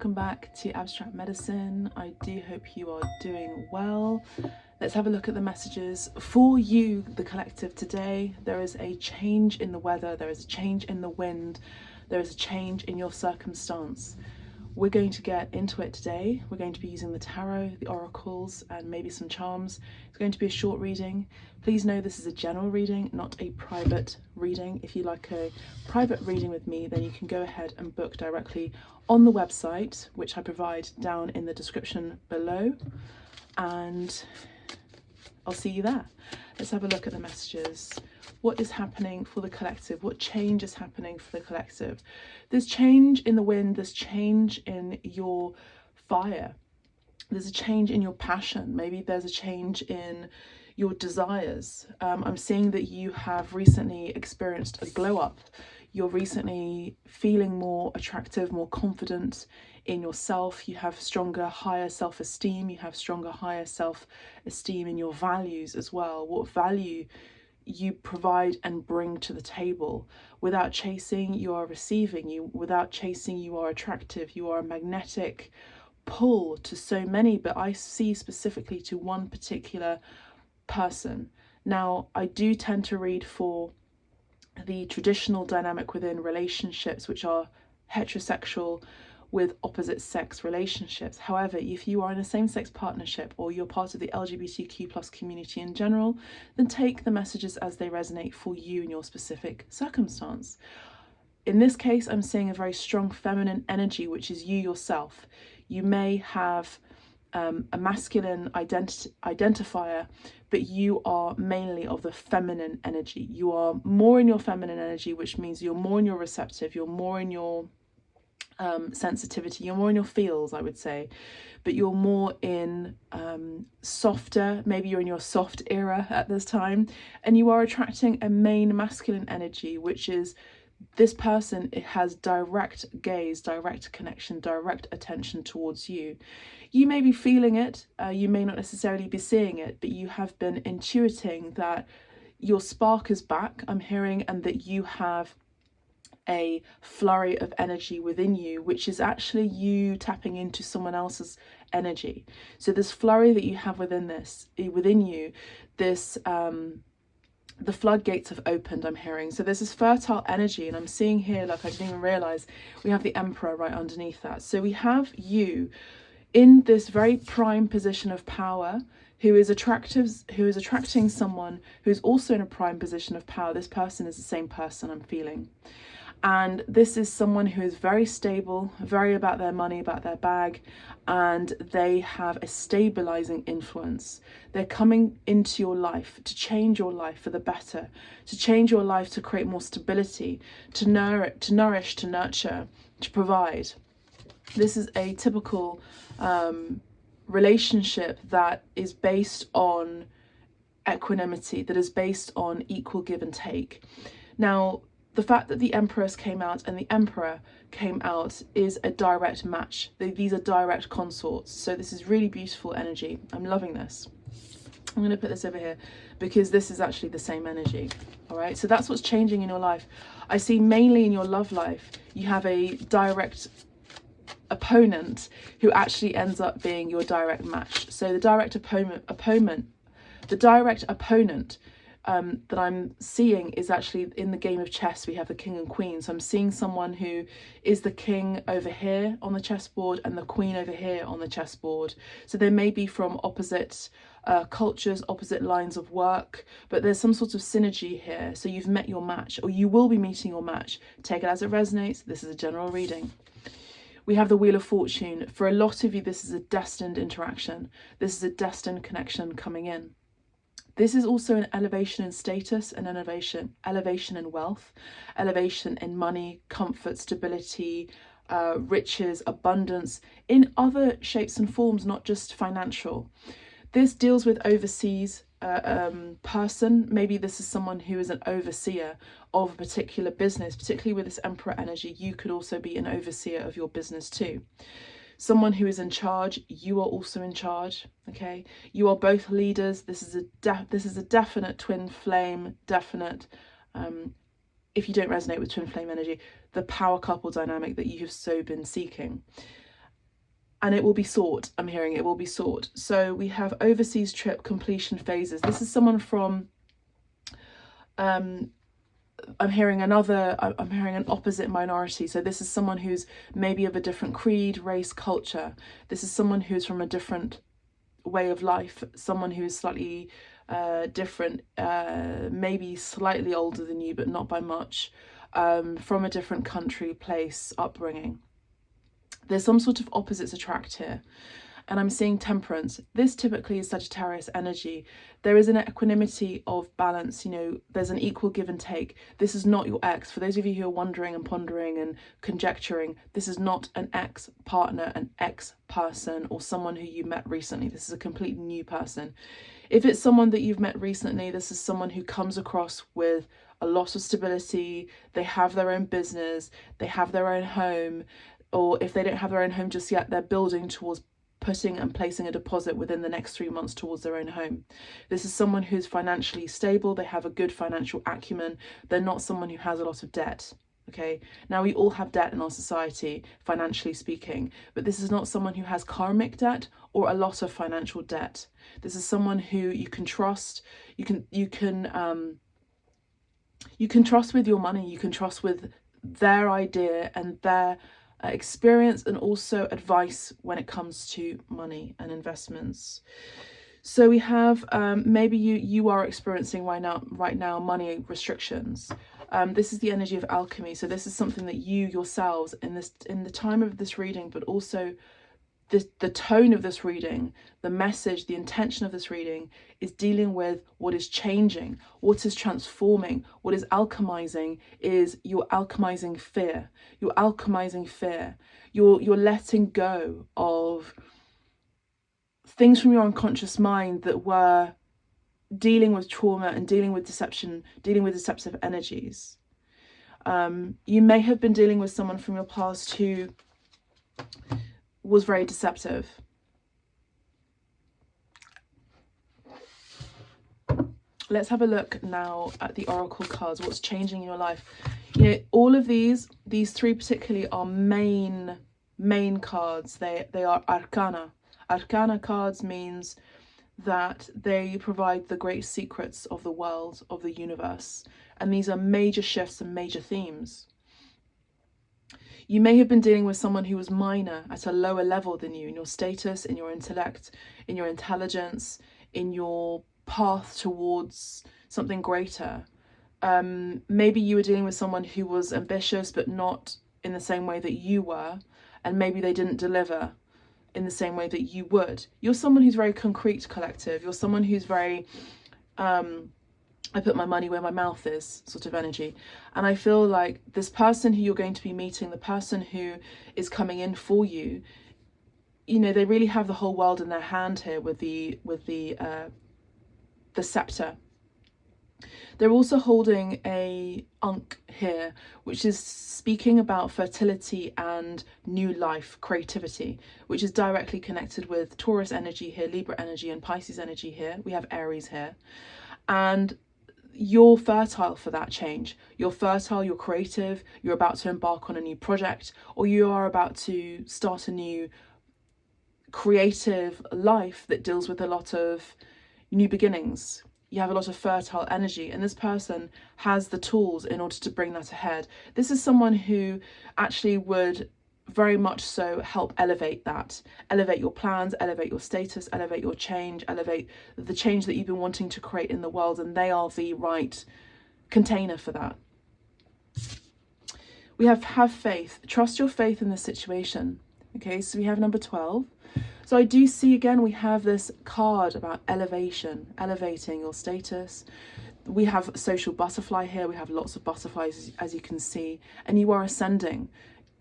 welcome back to Abstract Medicine. I do hope you are doing well. Let's have a look at the messages for you, the collective. Today there is a change in the weather, there is a change in the wind, there is a change in your circumstance. We're going to get into it today. We're going to be using the tarot, the oracles, and maybe some charms. It's going to be a short reading. Please know this is a general reading, not a private reading. If you like a private reading with me, then you can go ahead and book directly on the website, which I provide down in the description below. And I'll see you there. Let's have a look at the messages. What is happening for the collective? What change is happening for the collective? There's change in the wind, there's change in your fire, there's a change in your passion, maybe there's a change in your desires. I'm seeing that you have recently experienced a glow up. You're recently feeling more attractive, more confident in yourself. You have stronger, higher self-esteem. You have stronger, higher self-esteem in your values as well. What value you provide and bring to the table. Without chasing, you are receiving. Without chasing, you are attractive. You are a magnetic pull to so many, but I see specifically to one particular person. Now, I do tend to read for the traditional dynamic within relationships, which are heterosexual with opposite sex relationships. However, if you are in a same-sex partnership or you're part of the LGBTQ+ community in general, then take the messages as they resonate for you in your specific circumstance. In this case, I'm seeing a very strong feminine energy, which is you yourself. You may have a masculine identifier, but you are mainly of the feminine energy. You are more in your feminine energy, which means you're more in your receptive, you're more in your sensitivity, you're more in your feels, I would say, but you're more in softer, maybe you're in your soft era at this time, and you are attracting a main masculine energy, which is this person. It has direct gaze, direct connection, direct attention towards you. You may be feeling it, you may not necessarily be seeing it, but you have been intuiting that your spark is back, I'm hearing, and that you have a flurry of energy within you, which is actually you tapping into someone else's energy. So this flurry that you have within you, this the floodgates have opened, I'm hearing. So there's this fertile energy, and I'm seeing here, like I didn't even realize, we have the Emperor right underneath that. So we have you in this very prime position of power, who is attracting someone who's also in a prime position of power. This person is the same person, I'm feeling. And this is someone who is very stable, very about their money, about their bag, and they have a stabilizing influence. They're coming into your life to change your life for the better, to change your life, to create more stability, to nourish, to nurture, to provide. This is a typical relationship that is based on equanimity, that is based on equal give and take. Now, the fact that the Empress came out and the Emperor came out is a direct match. These are direct consorts. So this is really beautiful energy. I'm loving this. I'm going to put this over here because this is actually the same energy. All right. So that's what's changing in your life. I see mainly in your love life, you have a direct opponent who actually ends up being your direct match. So the direct opponent that I'm seeing is actually in the game of chess. We have the king and queen. So I'm seeing someone who is the king over here on the chessboard and the queen over here on the chessboard. So they may be from opposite cultures, opposite lines of work, but there's some sort of synergy here. So you've met your match, or you will be meeting your match. Take it as it resonates. This is a general reading. We have the Wheel of Fortune. For a lot of you, this is a destined interaction. This is a destined connection coming in. This is also an elevation in status, an elevation in wealth, elevation in money, comfort, stability, riches, abundance, in other shapes and forms, not just financial. This deals with overseas person. Maybe this is someone who is an overseer of a particular business, particularly with this Emperor energy. You could also be an overseer of your business too. Someone who is in charge. You are also in charge. Okay, you are both leaders. This is a definite twin flame. Definite. If you don't resonate with twin flame energy, the power couple dynamic that you have so been seeking. and it will be sought. I'm hearing it will be sought. So we have overseas trip completion phases. This is someone from, I'm hearing an opposite minority. So this is someone who's maybe of a different creed, race, culture. This is someone who's from a different way of life, someone who is slightly different, maybe slightly older than you, but not by much, from a different country, place, upbringing. There's some sort of opposites attract here. And I'm seeing temperance. This typically is Sagittarius energy. There is an equanimity of balance, you know, there's an equal give and take. This is not your ex. For those of you who are wondering and pondering and conjecturing, this is not an ex-partner, an ex-person, or someone who you met recently. This is a completely new person. If it's someone that you've met recently, this is someone who comes across with a lot of stability. They have their own business, they have their own home, or if they don't have their own home just yet, they're building towards putting and placing a deposit within the next 3 months towards their own home. This is someone who's financially stable. They have a good financial acumen. They're not someone who has a lot of debt. Okay, now we all have debt in our society, financially speaking, but this is not someone who has karmic debt or a lot of financial debt. This is someone who you can trust. You can trust with your money. You can trust with their idea and their experience, and also advice when it comes to money and investments. So we have maybe you are experiencing right now money restrictions. This is the energy of alchemy. So this is something that you yourselves in the time of this reading, but also the tone of this reading, the message, the intention of this reading is dealing with what is changing, what is transforming, what is alchemizing. Is you're alchemizing fear. You're alchemizing fear. You're letting go of things from your unconscious mind that were dealing with trauma and dealing with deception, dealing with deceptive energies. You may have been dealing with someone from your past who was very deceptive. Let's have a look now at the oracle cards. What's changing in your life? You know, all of these three particularly are main cards. They are arcana. Arcana cards means that they provide the great secrets of the world, of the universe, and these are major shifts and major themes. You may have been dealing with someone who was minor, at a lower level than you, in your status, in your intellect, in your intelligence, in your path towards something greater. Maybe you were dealing with someone who was ambitious, but not in the same way that you were, and maybe they didn't deliver in the same way that you would. You're someone who's very concrete, collective. You're someone who's very I put my money where my mouth is sort of energy. And I feel like this person who you're going to be meeting, the person who is coming in for you, you know, they really have the whole world in their hand here with the scepter. They're also holding a Ankh here, which is speaking about fertility and new life, creativity, which is directly connected with Taurus energy here, Libra energy, and Pisces energy here. We have Aries here. And you're fertile for that change. You're fertile, you're creative, you're about to embark on a new project, or you are about to start a new creative life that deals with a lot of new beginnings. You have a lot of fertile energy, and this person has the tools in order to bring that ahead. This is someone who actually would very much so help elevate that, elevate your plans, elevate your status, elevate your change, elevate the change that you've been wanting to create in the world, and they are the right container for that. We have faith. Trust your faith in this situation. Okay, so we have number 12. So I do see again, we have this card about elevation, elevating your status. We have social butterfly here. We have lots of butterflies, as you can see, and you are ascending.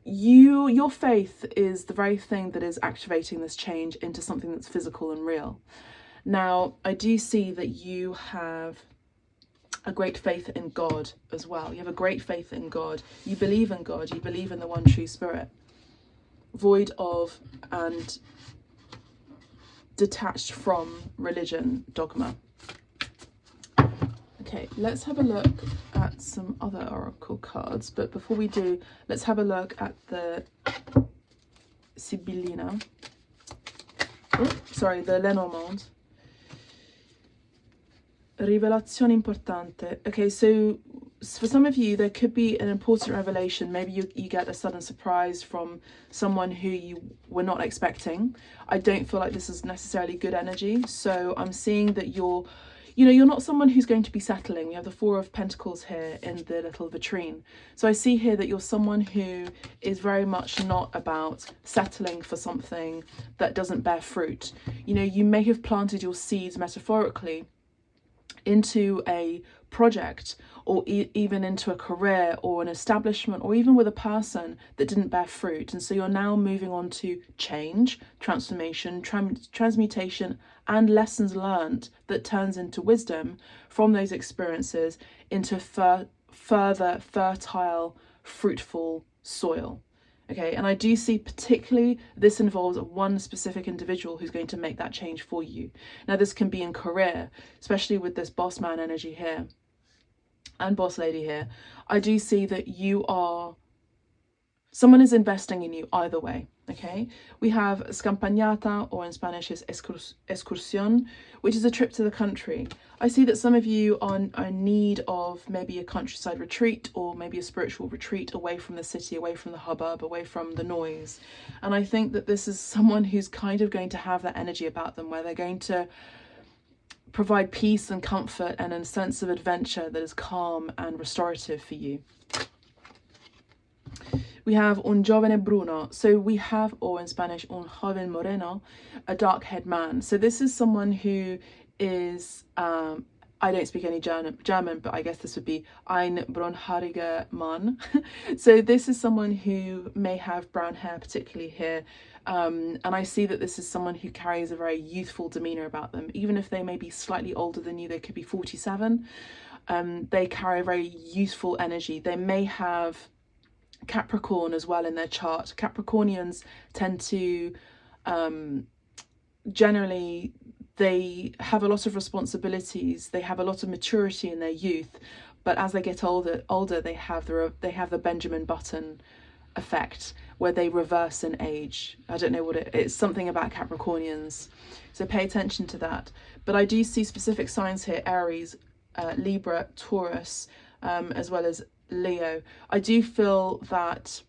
Your faith is the very thing that is activating this change into something that's physical and real. Now, I do see that you have a great faith in God as well. You have a great faith in God. You believe in God. You believe in the one true spirit, void of and detached from religion, dogma. Okay, let's have a look at some other oracle cards, but before we do, let's have a look at the Sibylline. sorry, the Lenormand. Rivelazione importante. Okay, so for some of you, there could be an important revelation. Maybe you get a sudden surprise from someone who you were not expecting. I don't feel like this is necessarily good energy. So I'm seeing that you're not someone who's going to be settling. We have the Four of Pentacles here in the little vitrine. So I see here that you're someone who is very much not about settling for something that doesn't bear fruit. You know, you may have planted your seeds metaphorically into a project, or even into a career or an establishment, or even with a person that didn't bear fruit. And so you're now moving on to change, transformation, transmutation, and lessons learned that turns into wisdom from those experiences into further fertile, fruitful soil. Okay, and I do see particularly this involves one specific individual who's going to make that change for you. Now, this can be in career, especially with this boss man energy here and boss lady here. I do see that someone is investing in you either way. Okay, we have scampagnata, or in Spanish is excursión, which is a trip to the country. I see that some of you are in need of maybe a countryside retreat, or maybe a spiritual retreat away from the city, away from the hubbub, away from the noise. And I think that this is someone who's kind of going to have that energy about them, where they're going to provide peace and comfort and a sense of adventure that is calm and restorative for you. We have un giovane bruno. So we have, or in Spanish, un joven moreno, a dark-haired man. So this is someone who is, I don't speak any German, but I guess this would be ein braunhaariger Mann. So this is someone who may have brown hair, particularly here. And I see that this is someone who carries a very youthful demeanor about them. Even if they may be slightly older than you, they could be 47. They carry a very youthful energy. They may have Capricorn as well in their chart. Capricornians tend to generally, they have a lot of responsibilities, they have a lot of maturity in their youth, but as they get older they have the Benjamin Button effect, where they reverse in age. I don't know what it's something about Capricornians, so pay attention to that. But I do see specific signs here: Aries, Libra, Taurus, as well as Leo. I do feel that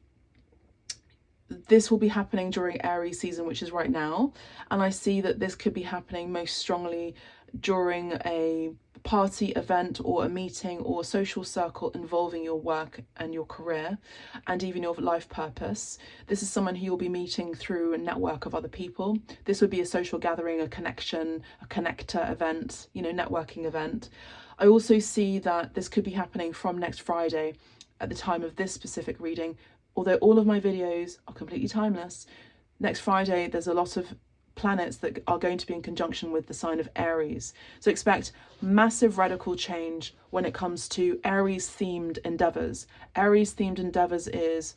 this will be happening during Aries season, which is right now, and I see that this could be happening most strongly during a party, event, or a meeting or a social circle involving your work and your career and even your life purpose. This is someone who you'll be meeting through a network of other people. This would be a social gathering, a connection, a connector event, you know, networking event. I also see that this could be happening from next Friday at the time of this specific reading. Although all of my videos are completely timeless, next Friday there's a lot of planets that are going to be in conjunction with the sign of Aries. So expect massive radical change when it comes to Aries themed endeavors. Aries themed endeavors is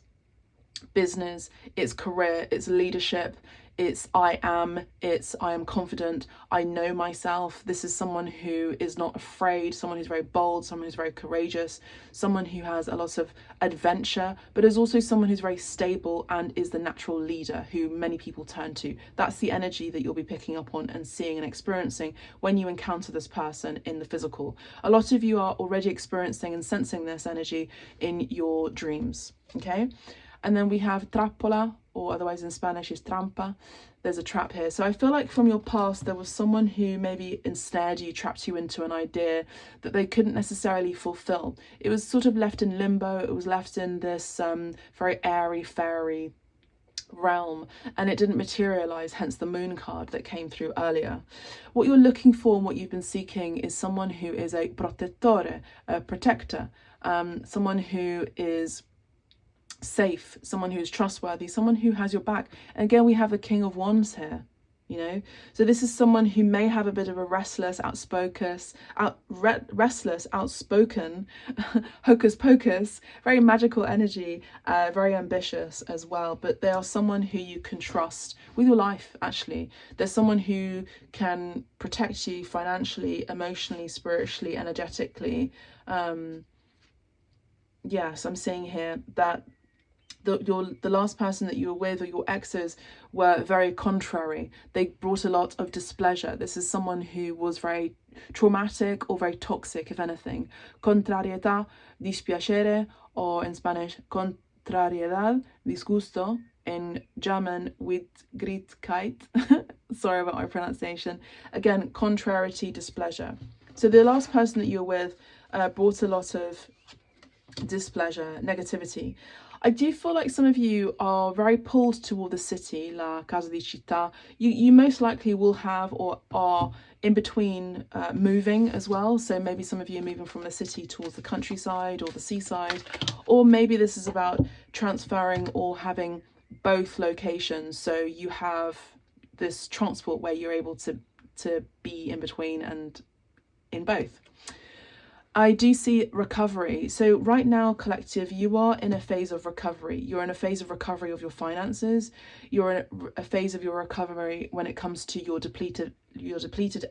business, it's career, it's leadership, it's I am confident, I know myself. This is someone who is not afraid, someone who's very bold, someone who's very courageous, someone who has a lot of adventure, but is also someone who's very stable and is the natural leader who many people turn to. That's the energy that you'll be picking up on and seeing and experiencing when you encounter this person in the physical. A lot of you are already experiencing and sensing this energy in your dreams, okay? And then we have trappola, or otherwise in Spanish is trampa. There's a trap here. So I feel like from your past, there was someone who maybe ensnared you, trapped you into an idea that they couldn't necessarily fulfill. It was sort of left in limbo. It was left in this very airy, fairy realm, and it didn't materialize, hence the moon card that came through earlier. What you're looking for and what you've been seeking is someone who is a protettore, a protector, someone who is safe, someone who is trustworthy, someone who has your back. And again, we have the King of Wands here, you know, so this is someone who may have a bit of a restless, outspoken hocus pocus, very magical energy, very ambitious as well, but they are someone who you can trust with your life. Actually, there's someone who can protect you financially, emotionally, spiritually, energetically. Yes, I'm seeing here that the last person that you were with, or your exes, were very contrary. They brought a lot of displeasure. This is someone who was very traumatic or very toxic, if anything. Contrarietà, dispiacere, or in Spanish, contrariedad, disgusto. In German, Widrigkeit. Sorry about my pronunciation. Again, contrariety, displeasure. So the last person that you were with brought a lot of displeasure, negativity. I do feel like some of you are very pulled toward the city, la casa di città. You most likely will have or are in between moving as well. So maybe some of you are moving from the city towards the countryside or the seaside, or maybe this is about transferring or having both locations. So you have this transport where you're able to be in between and in both. I do see recovery. So right now, collective, you are in a phase of recovery. You're in a phase of recovery of your finances. You're in a phase of your recovery when it comes to your depleted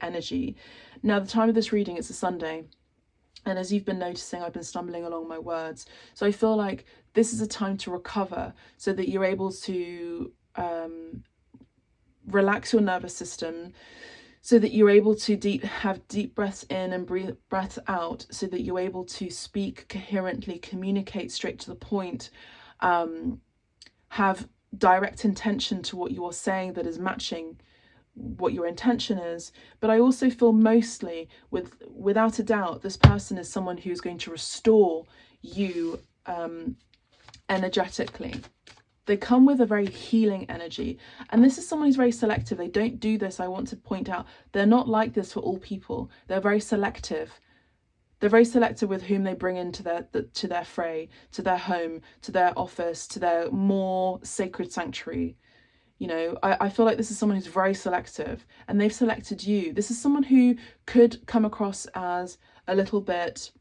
energy. Now, the time of this reading, it's a Sunday. And as you've been noticing, I've been stumbling along my words. So I feel like this is a time to recover so that you're able to relax your nervous system, so that you're able to have deep breaths in and breath out, so that you're able to speak coherently, communicate straight to the point, have direct intention to what you are saying that is matching what your intention is. But I also feel mostly, without a doubt, this person is someone who's going to restore you energetically. They come with a very healing energy. And this is someone who's very selective. They don't do this. I want to point out, they're not like this for all people. They're very selective. They're very selective with whom they bring into their fray, to their home, to their office, to their more sacred sanctuary. You know, I feel like this is someone who's very selective, and they've selected you. This is someone who could come across as a little bit,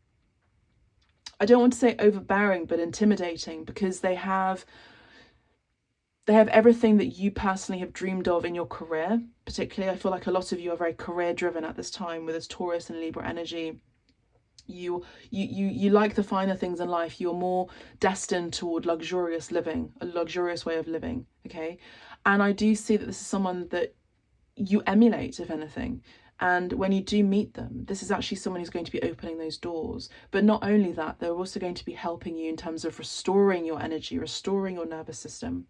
I don't want to say overbearing, but intimidating, because they have everything that you personally have dreamed of in your career. Particularly, I feel like a lot of you are very career driven at this time with this Taurus and Libra energy. You like the finer things in life. You're more destined toward luxurious living, a luxurious way of living, okay? And I do see that this is someone that you emulate, if anything. And when you do meet them, this is actually someone who's going to be opening those doors. But not only that, they're also going to be helping you in terms of restoring your energy, restoring your nervous system.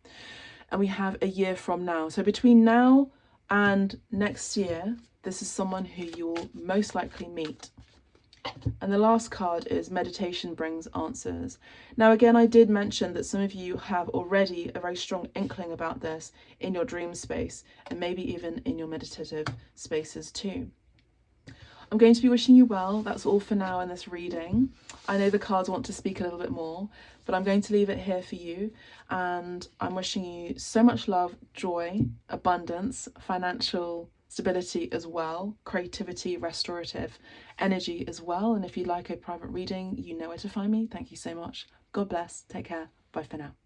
And we have a year from now. So between now and next year, this is someone who you'll most likely meet. And the last card is meditation brings answers. Now, again, I did mention that some of you have already a very strong inkling about this in your dream space, and maybe even in your meditative spaces too. I'm going to be wishing you well. That's all for now in this reading. I know the cards want to speak a little bit more, but I'm going to leave it here for you. And I'm wishing you so much love, joy, abundance, financial stability as well, creativity, restorative energy as well. And if you'd like a private reading, you know where to find me. Thank you so much. God bless. Take care. Bye for now.